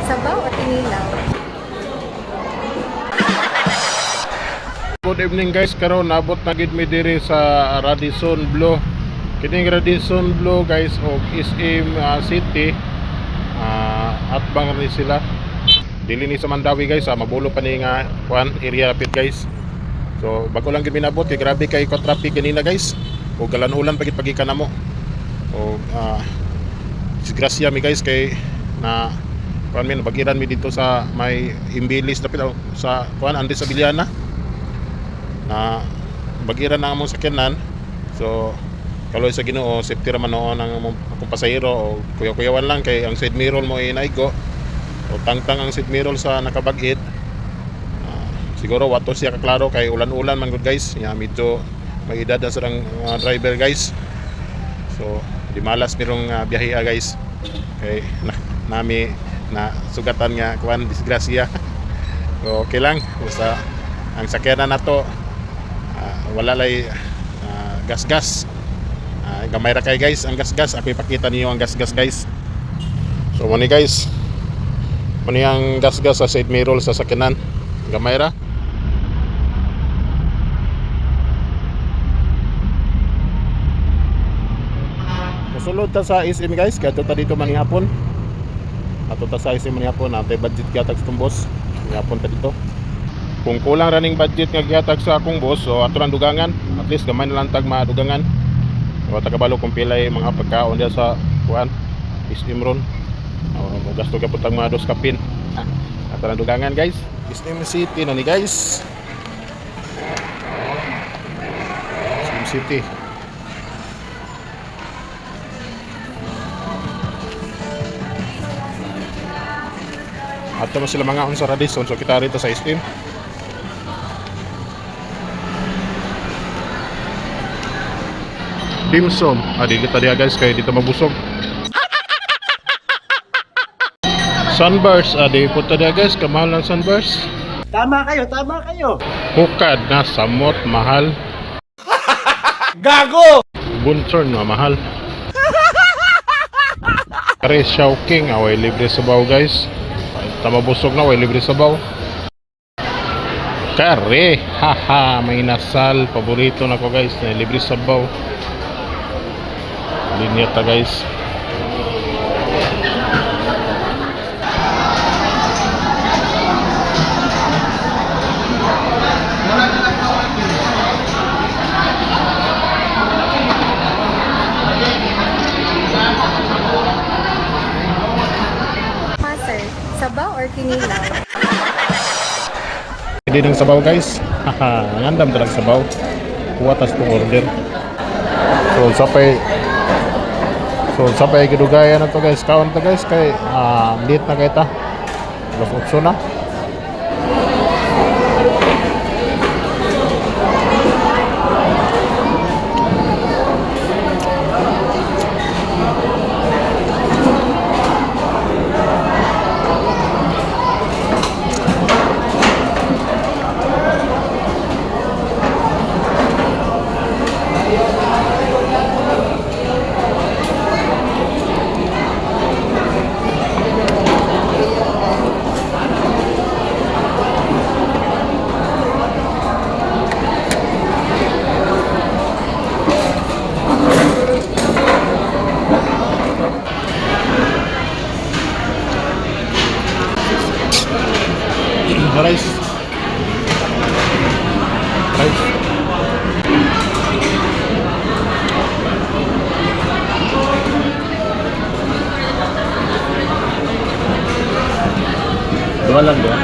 Sabaw at inilaw. Good evening guys, karon nabot na gid mi diri sa Radisson Blu. Kining Radisson Blu guys og SM City. At bang ni sila. Dili ni sa Mandawi guys, mabulo pa ni nga kuan area pit guys. So bago lang gid minabot kay grabe kay ko traffic kanina guys. Og galan-ulan pagit pagikan namo. Og disgrasya mi guys kay na kuan mi bagiran mi dito sa may Imbilis dapit sa kuan andi sa Biliana. Na bagiran na among sakyanan. So kaloy sa Ginoo safety ra man noon ang akong pasahero o kuyaw-kuyawan lang kay ang side mirror mo inaigo o tangtang ang side mirror sa nakabag-it. Siguro wato siya kaklaro kay ulan-ulan man gud guys nya medyo may edad na sarang driver guys. So di malas mirong biyahe guys kay nami na sugatan nga kuan disgrasya. So okay lang basta ang sakyanan nato wala lay gas-gas. Gamay ra kay guys ang gas-gas. Ako ipakita niyo ang gas-gas guys. So mani guys, mani ang gas-gas sa side mirror sa sakyanan. Gamay ra. Musulod ta sa SM guys, kadto ta dito manihapon. Ato ta sa SM manihapon, natay budget gyatag sa boss. Manihapon ta dito. Kung kulang running budget nga gihatag sa akong boss, so ato lang dugangan. At least gamay na lang tag madugangan. O tagabalo kung pilay mga pagkaon diya sa kuan SM ron. O gasto ka putang mga dos kapin. Ato lang dugangan guys. SM City na ni guys. SM City. Ato man sila mga on sa Radisson, so kita rito sa SM. Dimsum, dili ta diya guys kay dito mabusog. Sunburst, di puta diya guys, kamahal ng sunburst. Tama kayo. Hukad na samot mahal. Gago! Bunson na mahal. Kare Shawking, away libre sabaw guys. Tamabusog na, away libre sabaw. Kare, haha, may nasal, paborito na ko guys, na libre sabaw. Linya ta guys. Master, sabaw or kinilaw? Hindi ng sabaw guys. Haha, ngandam talaga sabaw. Kuwatas to order. So sapay gidugaya na to guys. Kaon to guys kay late na kay ta. Alas 8 na. Rice. Dua lang dua.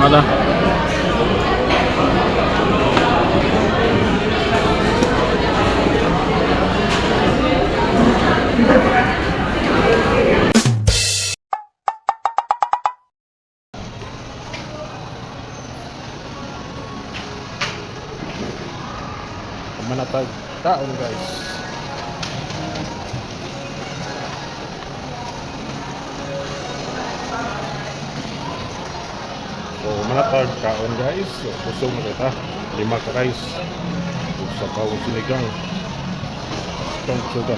Mana? Manatag taon guys. So manatag kaon guys. So, busog na kita. 5 ka guys. Sa pawang sinigang. itong sugar.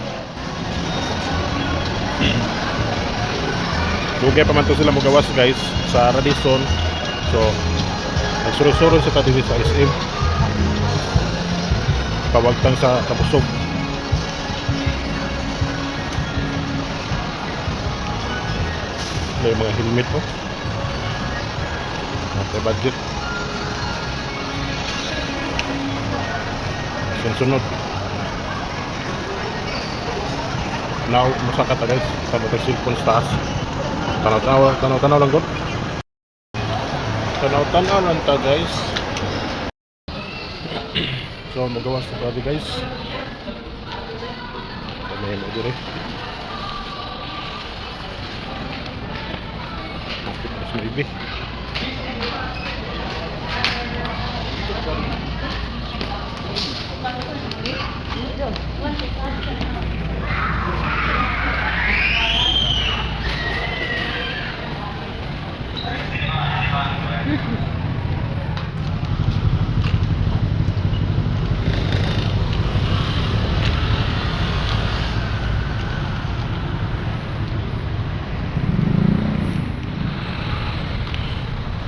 Dugay pa man to sila magawas guys sa Radisson. So nagsuro-suro sa diri sa SM. Pawagtang sa Kabusog. May mga helmet po. Nasa budget. Sunod. Now, masaka ta guys. Sa motorcycle sa taas. Tanaw-tanaw lang gud. Tanaw-tanaw lang ta guys. So, magawas na grabe guys. May mo dire. Mas maybe.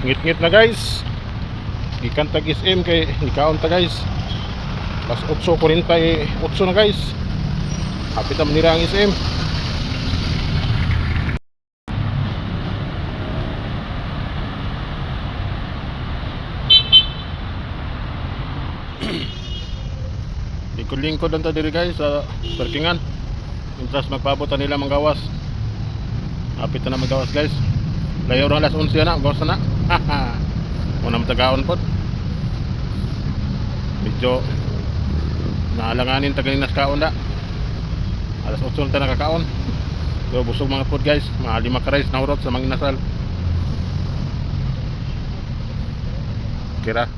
Ngit-ngit na guys. Gikan tag SM kay gikaon ta guys. Pas 8:48 na guys. Hapit na manira ang SM. Lingkod-lingkod lang ta diri guys sa parkingan. Intras magpabot na nila manggawas. Hapit na magawas guys. Layo ra alas 11 na, gawas na. Una matagaon po. Medyo naalanganin ta ganing naskaon na. Alas 8 na nakakaon. So busog mga pod guys, mga 5 ka rice na hurot sa mga inasal. Kira